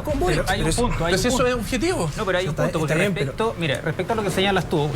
con Boric. Pero hay un punto. Eso es objetivo. No, pero hay un punto, porque respecto a lo que señalas tú,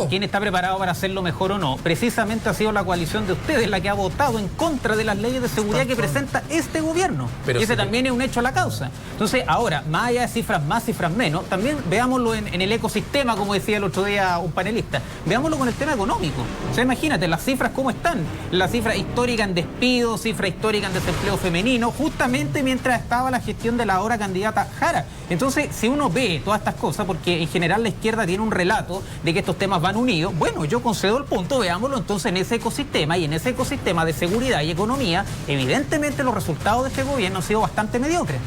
¿quién está preparado para hacerlo mejor o no? Precisamente ha sido la coalición de ustedes la que ha votado en contra de las leyes de seguridad que presenta este gobierno. Y ese también es un hecho a la causa. Entonces, ahora, más allá de cifras más, cifras menos, también veámoslo en el ecosistema, como decía el otro día un panelista. Veámoslo con el tema económico. O sea, imagínate, las cifras cómo están. La cifra histórica en despidos, cifra histórica en desempleo femenino, justamente mientras estaba la gestión de la ahora candidata Jara. Entonces, si uno ve todas estas cosas, porque en general la izquierda tiene un relato de que estos temas van unidos, bueno, yo concedo el punto, veámoslo entonces en ese ecosistema, y en ese ecosistema de seguridad y economía, evidentemente los resultados de este gobierno han sido bastante mediocres.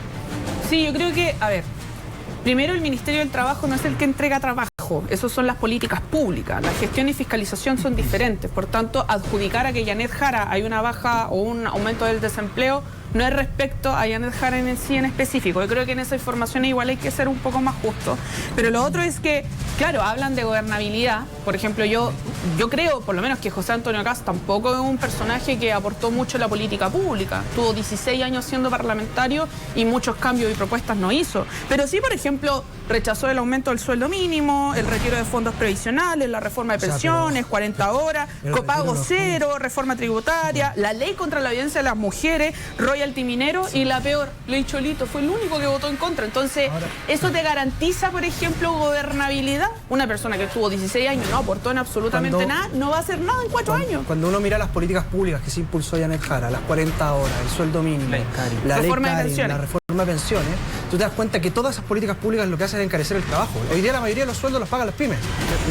Sí, yo creo que, a ver, primero el Ministerio del Trabajo no es el que entrega trabajo, esas son las políticas públicas, la gestión y fiscalización son diferentes, por tanto, adjudicar a que Yanet Jara hay una baja o un aumento del desempleo no es respecto a Yanet Jara en sí en específico. Yo creo que en esa información igual hay que ser un poco más justo. Pero lo otro es que, claro, hablan de gobernabilidad. Por ejemplo, yo creo, por lo menos, que José Antonio Kast tampoco es un personaje que aportó mucho a la política pública. Tuvo 16 años siendo parlamentario y muchos cambios y propuestas no hizo. Pero sí, por ejemplo, rechazó el aumento del sueldo mínimo, el retiro de fondos previsionales, la reforma de pensiones, 40 horas, copago cero, reforma tributaria, la ley contra la violencia de las mujeres, royalty minero y la peor, ley Cholito, fue el único que votó en contra. Entonces, ¿eso te garantiza, por ejemplo, gobernabilidad? Una persona que estuvo 16 años y no aportó en absolutamente nada, no va a hacer nada en 4 años. Cuando uno mira las políticas públicas que se impulsó Yanet Jara, las 40 horas, el sueldo mínimo, la reforma de pensiones, tú te das cuenta que todas esas políticas públicas lo que hacen es encarecer el trabajo. Hoy día la mayoría de los sueldos los pagan las pymes.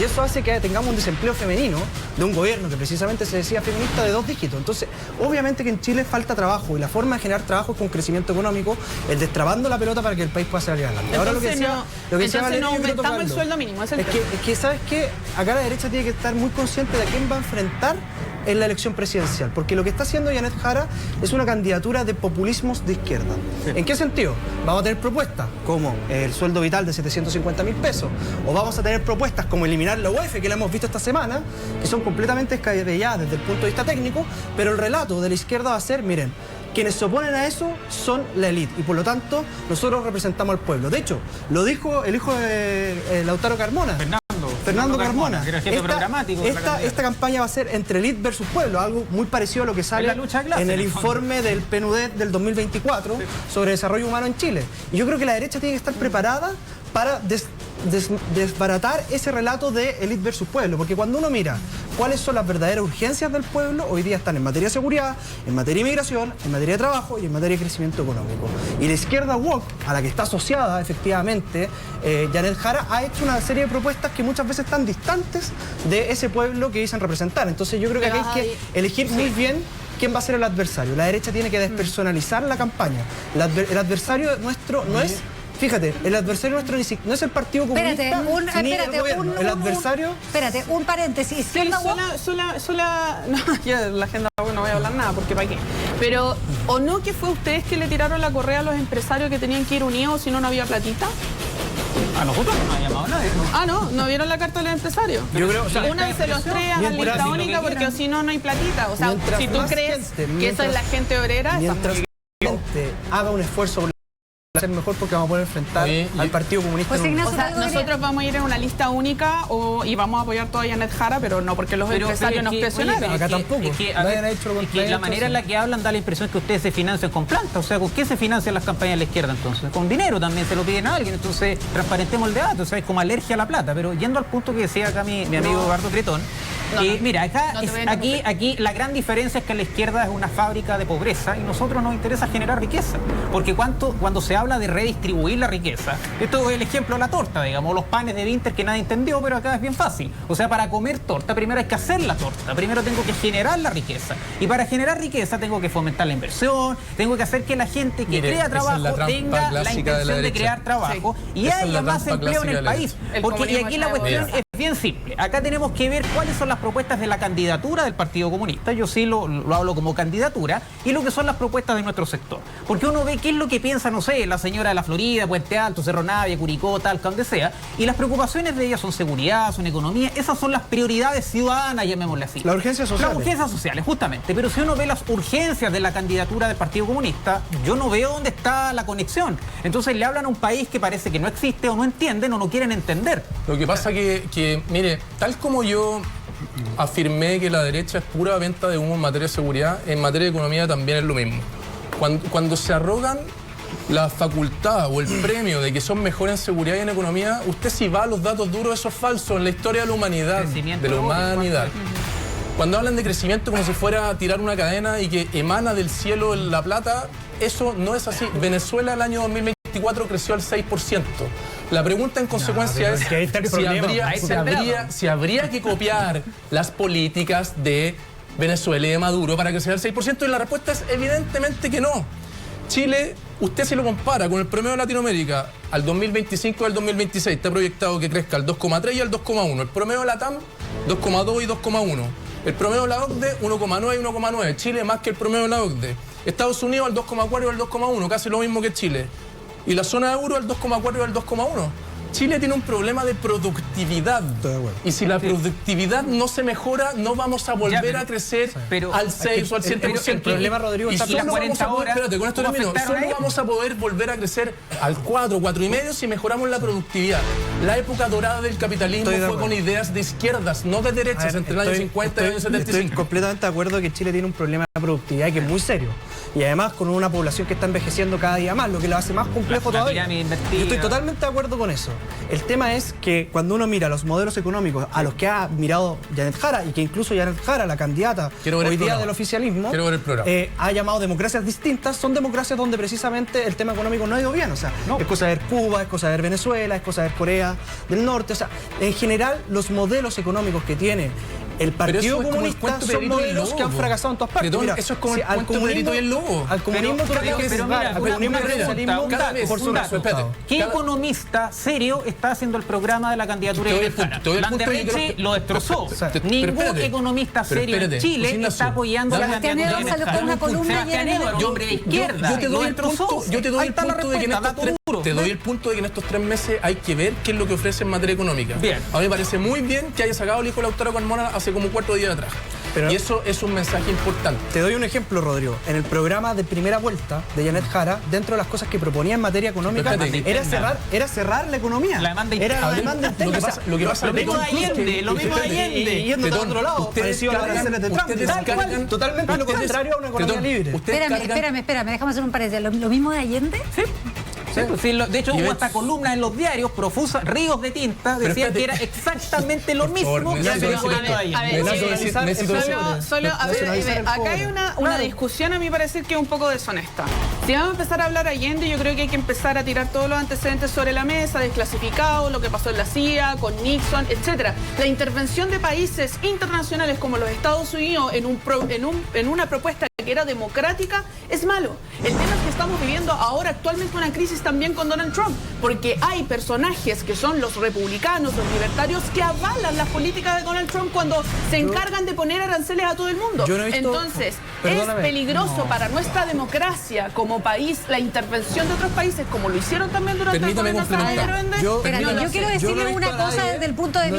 Y eso hace que tengamos un desempleo femenino de un gobierno que precisamente se decía feminista de 2 dígitos. Entonces, obviamente que en Chile falta trabajo y la forma de generar trabajo es con crecimiento económico, el destrabando la pelota para que el país pueda salir adelante. Ahora entonces, lo que decía Valeria, no aumentamos el sueldo mínimo. Es que ¿sabes qué? Acá la derecha tiene que estar muy consciente de a quién va a enfrentar en la elección presidencial, porque lo que está haciendo Yanet Jara es una candidatura de populismos de izquierda. ¿En qué sentido? Vamos a tener propuestas como el sueldo vital de 750.000 pesos, o vamos a tener propuestas como eliminar la UEF, que la hemos visto esta semana, que son completamente descabelladas desde el punto de vista técnico, pero el relato de la izquierda va a ser, miren, quienes se oponen a eso son la élite y por lo tanto nosotros representamos al pueblo. De hecho, lo dijo el hijo de Lautaro Carmona. Fernando Carmona. Esta campaña va a ser entre élite versus pueblo, algo muy parecido a lo que sale en el informe del PNUD del 2024 sobre desarrollo humano en Chile. Y yo creo que la derecha tiene que estar preparada para desbaratar ese relato de élite versus pueblo, porque cuando uno mira cuáles son las verdaderas urgencias del pueblo, hoy día están en materia de seguridad, en materia de inmigración, en materia de trabajo y en materia de crecimiento económico. Y la izquierda woke, a la que está asociada efectivamente Yanet Jara, ha hecho una serie de propuestas que muchas veces están distantes de ese pueblo que dicen representar. Entonces yo creo que acá hay que elegir muy bien quién va a ser el adversario. La derecha tiene que despersonalizar la campaña. El adversario nuestro no es... Fíjate, el adversario nuestro no es el Partido Comunista ni el gobierno. El adversario... Espérate, un paréntesis. Sí, no, ya la agenda no voy a hablar nada, porque ¿para qué? Pero, ¿o no que fue ustedes que le tiraron la correa a los empresarios que tenían que ir unidos si no había platita? A nosotros no nos ha llamado nadie. ¿No vieron la carta de los empresarios? Yo creo, una vez se los trae a la lista única porque si no, no hay platita. O sea, si tú crees que esa es la gente obrera, mientras la gente haga un esfuerzo por ser mejor, porque vamos a poder enfrentar al Partido Comunista. Pues, o sea, nosotros vamos a ir en una lista única y vamos a apoyar toda Yanet Jara, pero no porque los empresarios nos presionaron. Acá tampoco. La manera en la que hablan da la impresión que ustedes se financian con planta. O sea, ¿con qué se financian las campañas de la izquierda entonces? Con dinero también se lo piden a alguien. Entonces, transparentemos el debate. O sea, es como alergia a la plata. Pero yendo al punto que decía acá mi amigo Eduardo Cretón, mira, aquí la gran diferencia es que la izquierda es una fábrica de pobreza y nosotros nos interesa generar riqueza. Porque cuando se habla de redistribuir la riqueza, esto es el ejemplo de la torta, digamos, los panes de Winter que nadie entendió, pero acá es bien fácil. O sea, para comer torta primero hay que hacer la torta, primero tengo que generar la riqueza. Y para generar riqueza tengo que fomentar la inversión, tengo que hacer que la gente que crea trabajo tenga la intención de crear trabajo y haya más empleo en el país. Porque y aquí la cuestión es bien simple. Acá tenemos que ver cuáles son las propuestas de la candidatura del Partido Comunista. Yo sí lo hablo como candidatura. Y lo que son las propuestas de nuestro sector. Porque uno ve qué es lo que piensa, no sé, la señora de la Florida, Puente Alto, Cerro Navia, Curicó, Talca, donde sea. Y las preocupaciones de ella son seguridad, son economía. Esas son las prioridades ciudadanas, llamémosle así. Las urgencias sociales. Las urgencias sociales, justamente. Pero si uno ve las urgencias de la candidatura del Partido Comunista, yo no veo dónde está la conexión. Entonces le hablan a un país que parece que no existe o no entienden o no quieren entender. Lo que pasa que mire, tal como yo afirmé que la derecha es pura venta de humo en materia de seguridad, en materia de economía también es lo mismo. Cuando se arrogan la facultad o el premio de que son mejores en seguridad y en economía, usted si va a los datos duros, eso es falso en la historia de la humanidad. Cuando hablan de crecimiento como si fuera a tirar una cadena y que emana del cielo la plata, eso no es así. Venezuela el año 2024 creció al 6%. La pregunta en consecuencia es si habría que copiar las políticas de Venezuela y de Maduro para crecer al 6%, y la respuesta es evidentemente que no. Chile, usted si lo compara con el promedio de Latinoamérica al 2025 y al 2026, está proyectado que crezca al 2,3 y al 2,1. El promedio de la TAM, 2,2 y 2,1. El promedio de la OCDE, 1,9 y 1,9. Chile más que el promedio de la OCDE. Estados Unidos al 2,4 y al 2,1, casi lo mismo que Chile. Y la zona euro al 2,4 y al 2,1. Chile tiene un problema de productividad. Y si la productividad no se mejora, no vamos a volver a crecer al 6 o al 7%. El problema, Rodrigo, y está solo vamos a poder, espérate, con esto termino. Solo vamos a poder volver a crecer al 4, 4,5 si mejoramos la productividad. La época dorada del capitalismo fue con ideas de izquierdas, no de derechas, entre el año 50 y el año 75. Estoy completamente de acuerdo que Chile tiene un problema de productividad que es muy serio. Y además con una población que está envejeciendo cada día más, lo que lo hace más complejo todavía. Yo estoy totalmente de acuerdo con eso. El tema es que cuando uno mira los modelos económicos a los que ha mirado Janet Jara, y que incluso Janet Jara, la candidata hoy día del oficialismo, ha llamado democracias distintas, son democracias donde precisamente el tema económico no ha ido bien. O sea, es cosa de ver Cuba, es cosa de ver Venezuela, es cosa de ver Corea del Norte. O sea, en general los modelos económicos que tiene el Partido Comunista son modelos que han fracasado en todas partes. Perdón, mira, eso es como el cuento de Pedrito y el Lobo. Al comunismo tú lo tienes que juzgar, al comunismo y al socialismo por su resultado. ¿Qué economista serio está haciendo el programa de la candidatura de Jara? Landerreche lo destrozó. Ningún economista serio en Chile está apoyando la candidatura de Sebastián Edwards, hombre de izquierda. Yo te doy el punto de que en estos 3 meses hay que ver qué es lo que ofrece en materia económica. Bien. A mí me parece muy bien que haya sacado el hijo de Lautaro Carmona hace como un cuarto de día atrás. Pero y eso es un mensaje importante. Te doy un ejemplo, Rodrigo. En el programa de primera vuelta de Janet Jara, dentro de las cosas que proponía en materia económica, era cerrar la economía. La demanda era la demanda interna. Lo mismo de Allende. Y yendo a otro lado, parecido a la aranceles de Trump. Totalmente lo contrario a una economía libre. Espérame, déjame hacer un paréntesis. ¿Lo mismo de Allende? Sí. De hecho, hubo hasta columnas en los diarios profusas, ríos de tinta, decían que era exactamente lo mismo. Acá hay una discusión, a mi parecer, que es un poco deshonesta. Si vamos a empezar a hablar Allende, yo creo que hay que empezar a tirar todos los antecedentes sobre la mesa, desclasificados, lo que pasó en la CIA, con Nixon, etcétera. La intervención de países internacionales como los Estados Unidos en una propuesta que era democrática es malo. El tema es que estamos viviendo ahora actualmente una crisis también con Donald Trump, porque hay personajes que son los republicanos, los libertarios, que avalan las políticas de Donald Trump cuando se encargan de poner aranceles a todo el mundo. Entonces, es peligroso para nuestra democracia como país la intervención de otros países, como lo hicieron también durante el gobierno de Yo quiero decirle una cosa desde el punto de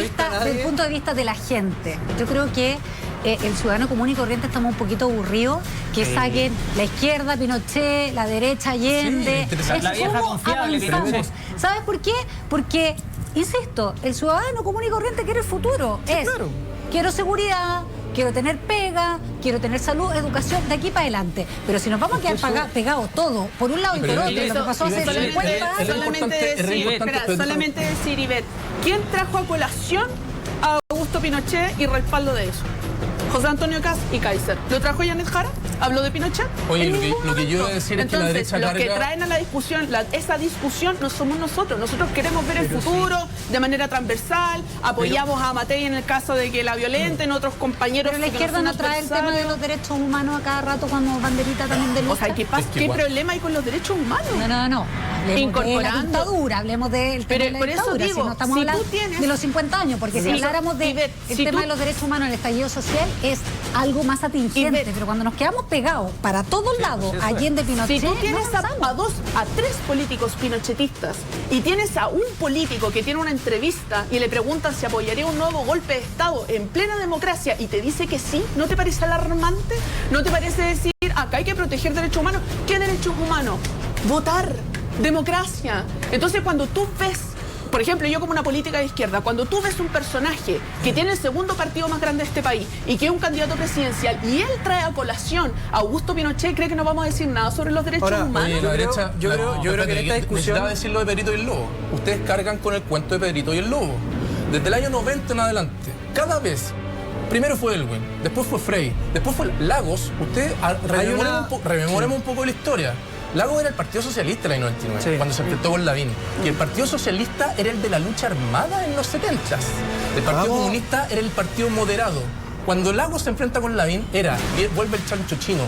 vista de la gente. Yo creo que el ciudadano común y corriente estamos un poquito aburridos que saquen la izquierda, Pinochet, la derecha, Allende. La vieja confiable, avanzamos. ¿Sabes por qué? Porque, insisto, el ciudadano común y corriente quiere el futuro. Quiero seguridad, quiero tener pega, quiero tener salud, educación, de aquí para adelante. Pero si nos vamos a quedar pegados todos, por un lado y por otro, lo que pasó hace 50 años... Solamente decir, Ivette, ¿quién trajo a colación a Augusto Pinochet y respaldo de eso? José Antonio Kast y Kaiser. ¿Lo trajo Janet Jara? ¿Habló de Pinochet? Oye, lo que yo iba a decir es que la derecha los que traen a la discusión, esa discusión no somos nosotros. Nosotros queremos ver el futuro de manera transversal, apoyamos a Matei en el caso de que la violenten, otros compañeros... Pero la izquierda no trae el tema de los derechos humanos a cada rato cuando banderita también de lucha. O sea, ¿qué problema hay con los derechos humanos? No. hablemos de la dictadura, hablemos del tema de la dictadura. Digo, si no estamos hablando de los 50 años, porque si habláramos del tema de los derechos humanos en el estallido social, es algo más atingente, pero cuando nos quedamos pegados para todos lados, Allende, Pinochet, si tú tienes a 3 políticos pinochetistas y tienes a un político que tiene una entrevista y le preguntan si apoyaría un nuevo golpe de Estado en plena democracia y te dice que sí, ¿no te parece alarmante? ¿No te parece decir, acá hay que proteger derechos humanos? ¿Qué derechos humanos? Votar, democracia. Entonces cuando tú ves, por ejemplo, yo como una política de izquierda, cuando tú ves un personaje que tiene el segundo partido más grande de este país y que es un candidato presidencial y él trae a colación a Augusto Pinochet, ¿cree que no vamos a decir nada sobre los derechos humanos? Yo creo que en esta discusión... Necesitaba decir lo de Pedrito y el Lobo. Ustedes cargan con el cuento de Pedrito y el Lobo. Desde el año 90 en adelante, cada vez... Primero fue Elwin, después fue Frey, después fue Lagos. Ustedes rememoremos un poco de la historia. Lagos era el Partido Socialista en el año 99, cuando se enfrentó con Lavín. Y el Partido Socialista era el de la lucha armada en los 70s. El Partido Comunista era el partido moderado. Cuando Lagos se enfrenta con Lavín, vuelve el chancho chino.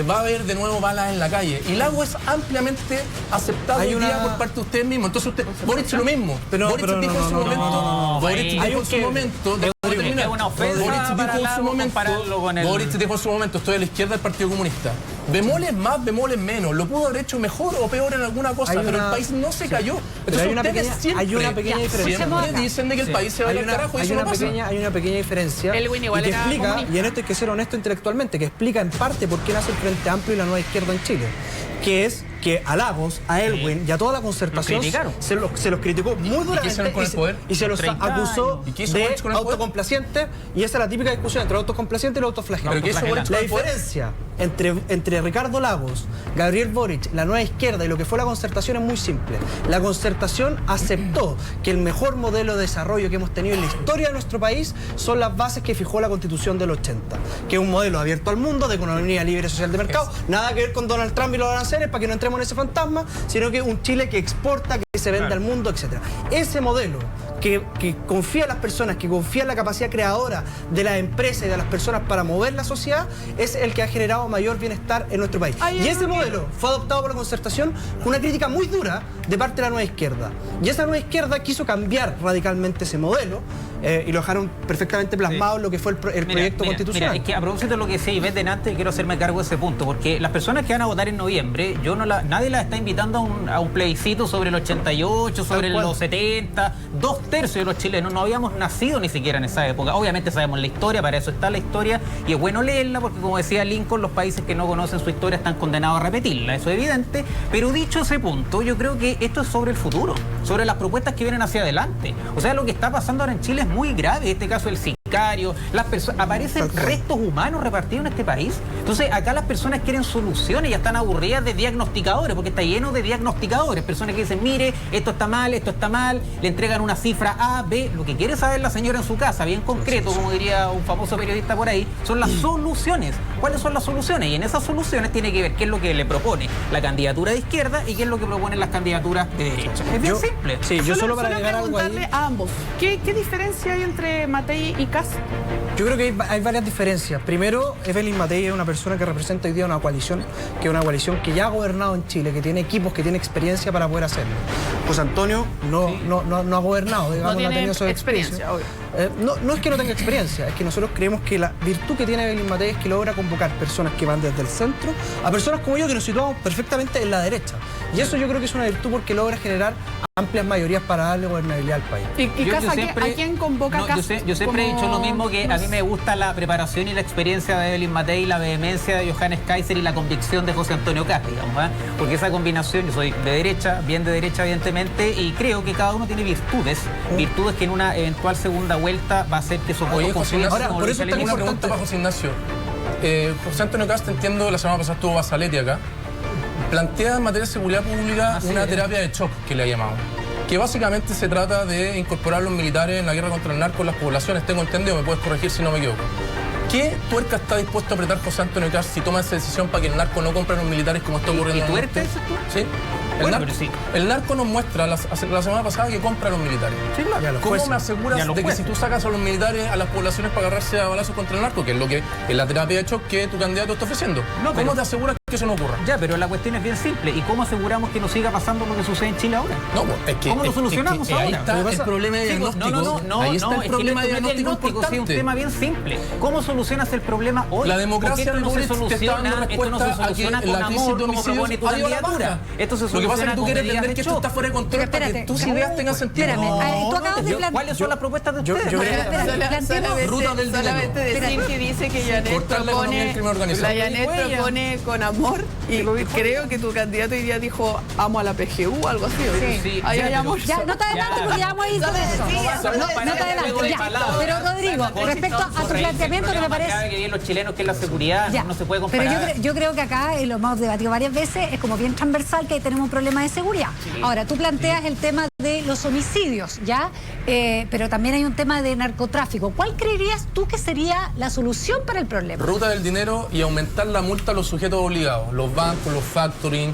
Va a haber de nuevo balas en la calle. Y Lagos es ampliamente aceptado hoy día por parte de ustedes mismos. Entonces Boric lo mismo. Boric dijo en su momento... Boric dijo en su momento... Boric dijo en su momento, estoy a la izquierda del Partido Comunista. Bemoles más, bemoles menos. Lo pudo haber hecho mejor o peor en alguna cosa, pero el país no se cayó. Entonces hay una pequeña diferencia. Siempre dicen de que el país se va al carajo y eso no pasa. Hay una pequeña diferencia que explica, y en esto hay que ser honesto intelectualmente, que explica en parte por qué nace el Frente Amplio y la Nueva Izquierda en Chile. Que es que a Lagos, a Elwin y a toda la concertación se los criticó muy duramente y se los acusó de autocomplacientes, y esa es la típica discusión entre autocomplacientes y los autoflagelantes. La diferencia entre Ricardo Lagos, Gabriel Boric, la Nueva Izquierda y lo que fue la concertación es muy simple. La concertación aceptó que el mejor modelo de desarrollo que hemos tenido en la historia de nuestro país son las bases que fijó la Constitución del 80, que es un modelo abierto al mundo, de economía libre, social de mercado, nada que ver con Donald Trump y los aranceles, para que no entremos en ese fantasma, sino que un Chile que exporta, que se vende al mundo, etc. Ese modelo que confía en las personas, que confía en la capacidad creadora de las empresas y de las personas para mover la sociedad, es el que ha generado mayor bienestar en nuestro país. Y ese modelo fue adoptado por la concertación con una crítica muy dura de parte de la Nueva Izquierda. Y esa Nueva Izquierda quiso cambiar radicalmente ese modelo y lo dejaron perfectamente plasmado en lo que fue el proyecto constitucional. Mira, es que a propósito de lo que decía Ivette delante, quiero hacerme cargo de ese punto, porque las personas que van a votar en noviembre, nadie las está invitando a un plebiscito sobre el 88, sobre los 70, 2/3 de los chilenos no habíamos nacido ni siquiera en esa época. Obviamente sabemos la historia, para eso está la historia, y es bueno leerla porque, como decía Lincoln, los países que no conocen su historia están condenados a repetirla, eso es evidente. Pero dicho ese punto, yo creo que esto es sobre el futuro, sobre las propuestas que vienen hacia adelante. O sea, lo que está pasando ahora en Chile es muy grave. En este caso, el sicario, aparecen restos humanos repartidos en este país. Entonces, acá las personas quieren soluciones, ya están aburridas de diagnosticadores, porque está lleno de diagnosticadores, personas que dicen, mire, esto está mal, le entregan una cifra A, B, lo que quiere saber la señora en su casa, bien concreto, como diría un famoso periodista por ahí, son las soluciones. ¿Cuáles son las soluciones? Y en esas soluciones tiene que ver qué es lo que le propone la candidatura de izquierda y qué es lo que proponen las candidaturas de derecha. Es bien simple. Sí, yo solo para agregar algo ahí, a ambos, ¿qué diferencia hay entre Matei y Kast? Yo creo que hay varias diferencias. Primero, Evelyn Matei es una persona que representa hoy día una coalición, que es una coalición que ya ha gobernado en Chile, que tiene equipos, que tiene experiencia para poder hacerlo. José Antonio no ha gobernado, digamos, no ha tenido esa experiencia. No es que no tenga experiencia, es que nosotros creemos que la virtud que tiene Evelyn Matei es que logra convocar personas que van desde el centro a personas como yo, que nos situamos perfectamente en la derecha. Y eso yo creo que es una virtud porque logra generar amplias mayorías para darle gobernabilidad al país. ¿Y a quién convoca Kast? Yo siempre he dicho lo mismo, que a mí me gusta la preparación y la experiencia de Evelyn Matei, la vehemencia de Johannes Kaiser y la convicción de José Antonio Kast, digamos, porque esa combinación, yo soy de derecha, bien de derecha evidentemente, y creo que cada uno tiene virtudes que en una eventual segunda vuelta va a hacer que su voto confluya. Ahora, por eso tengo una pregunta para José Ignacio. José Antonio Kast, entiendo, la semana pasada estuvo Basaletti acá, plantea en materia de seguridad pública una terapia de shock, que le ha llamado, que básicamente se trata de incorporar a los militares en la guerra contra el narco en las poblaciones. Tengo entendido, me puedes corregir si no me equivoco. ¿Qué tuerca está dispuesto a apretar José Antonio Kast si toma esa decisión para que el narco no compre a los militares como está ocurriendo? ¿Y tuerca ese tú? Sí. El narco nos muestra la semana pasada que compra a los militares. Sí, claro. ¿Cómo me aseguras de que si tú sacas a los militares a las poblaciones para agarrarse a balazos contra el narco, que es lo que es la terapia de shock que tu candidato está ofreciendo? ¿Cómo te aseguras que que eso no ocurra. Ya, pero la cuestión es bien simple. ¿Y cómo aseguramos que no siga pasando lo que sucede en Chile ahora? No, es que, ¿cómo lo solucionamos ahora? Ahí está el problema de diagnóstico. Ahí está el problema de diagnóstico importante. Es un tema bien simple. ¿Cómo solucionas el problema hoy? La democracia no se soluciona, esto no se soluciona con amor, como propone tu candidatura. Esto se soluciona. Lo que pasa es que tú quieres medidas entender que esto está fuera de control para que tus ideas tengan sentido. ¿Cuáles son las propuestas de ustedes? Solamente decir que dice que Janet propone con amor, y creo que tu candidato hoy día dijo amo a la PGU o algo así. Sí. Ahí hay amor. Ya, no te adelantes porque ya vamos a ir con eso. No te adelantes, ya. Pero Rodrigo, respecto a tu planteamiento que me parece... que bien los chilenos, que es la seguridad, no se puede comparar. Pero yo creo que acá, y lo hemos debatido varias veces, es como bien transversal que ahí tenemos un problema de seguridad. Ahora, tú planteas el tema de los homicidios, ¿ya? Pero también hay un tema de narcotráfico. ¿Cuál creerías tú que sería la solución para el problema? Ruta del dinero y aumentar la multa a los sujetos obligados, los bancos, los factoring,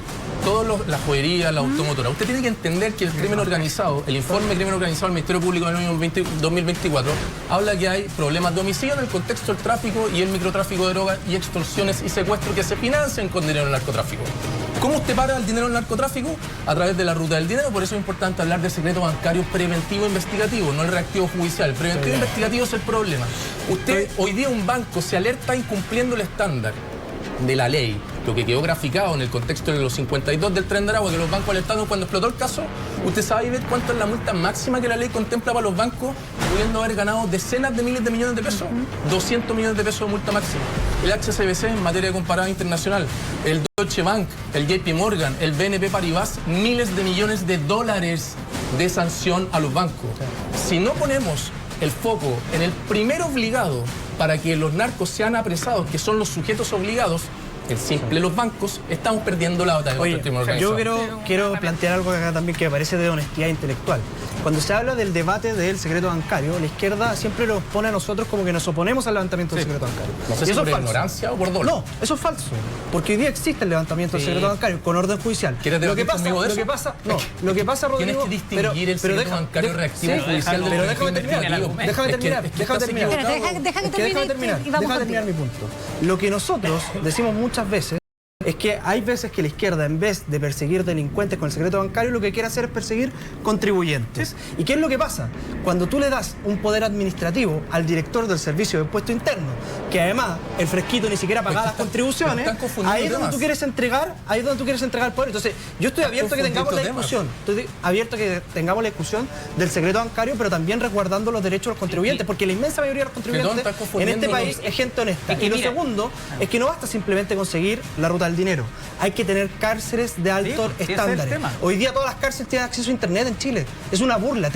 la joyería, la automotora. Usted tiene que entender que el crimen organizado, el informe de crimen organizado del Ministerio Público del año 2024, habla que hay problemas de homicidio en el contexto del tráfico y el microtráfico de drogas y extorsiones y secuestros que se financian con dinero del narcotráfico. ¿Cómo usted para el dinero del narcotráfico? A través de la ruta del dinero. Por eso es importante hablar del secreto bancario preventivo investigativo, no el reactivo judicial. El preventivo investigativo es el problema. Usted, hoy día un banco se alerta incumpliendo el estándar de la ley, lo que quedó graficado en el contexto de los 52 del Tren de Aragua, que los bancos alertaron cuando explotó el caso. Usted sabe ver cuánto es la multa máxima que la ley contempla para los bancos, pudiendo haber ganado decenas de miles de millones de pesos, 200 millones de pesos de multa máxima. El HSBC en materia de comparado internacional, el Deutsche Bank, el JP Morgan, el BNP Paribas, miles de millones de dólares de sanción a los bancos. Si no ponemos el foco en el primer obligado para que los narcos sean apresados, que son los sujetos obligados, el simple los bancos, estamos perdiendo la batalla contra el crimen organizado. Yo quiero plantear algo acá también que me parece de honestidad intelectual. Cuando se habla del debate del secreto bancario, la izquierda siempre nos pone a nosotros como que nos oponemos al levantamiento del secreto bancario. No sé si por ignorancia o por dolo. No, eso es falso. Porque hoy día existe el levantamiento del secreto bancario con orden judicial. Lo que pasa, Rodrigo... Tienes que distinguir el secreto bancario reactivo judicial del investigativo. Déjame terminar mi punto. Lo que nosotros decimos muchas veces es que hay veces que la izquierda, en vez de perseguir delincuentes con el secreto bancario, lo que quiere hacer es perseguir contribuyentes. ¿Y qué es lo que pasa? Cuando tú le das un poder administrativo al director del Servicio de Impuesto Interno, que además el fresquito ni siquiera paga las contribuciones, ahí es donde tú quieres entregar, el poder. Entonces, yo estoy abierto a que tengamos la discusión. Estoy abierto a que tengamos la discusión del secreto bancario, pero también resguardando los derechos de los contribuyentes, porque la inmensa mayoría de los contribuyentes en este país es gente honesta. Y lo segundo es que no basta simplemente conseguir la ruta del dinero. Hay que tener cárceles de altos estándares. Hoy día todas las cárceles tienen acceso a internet en Chile. Es una burla.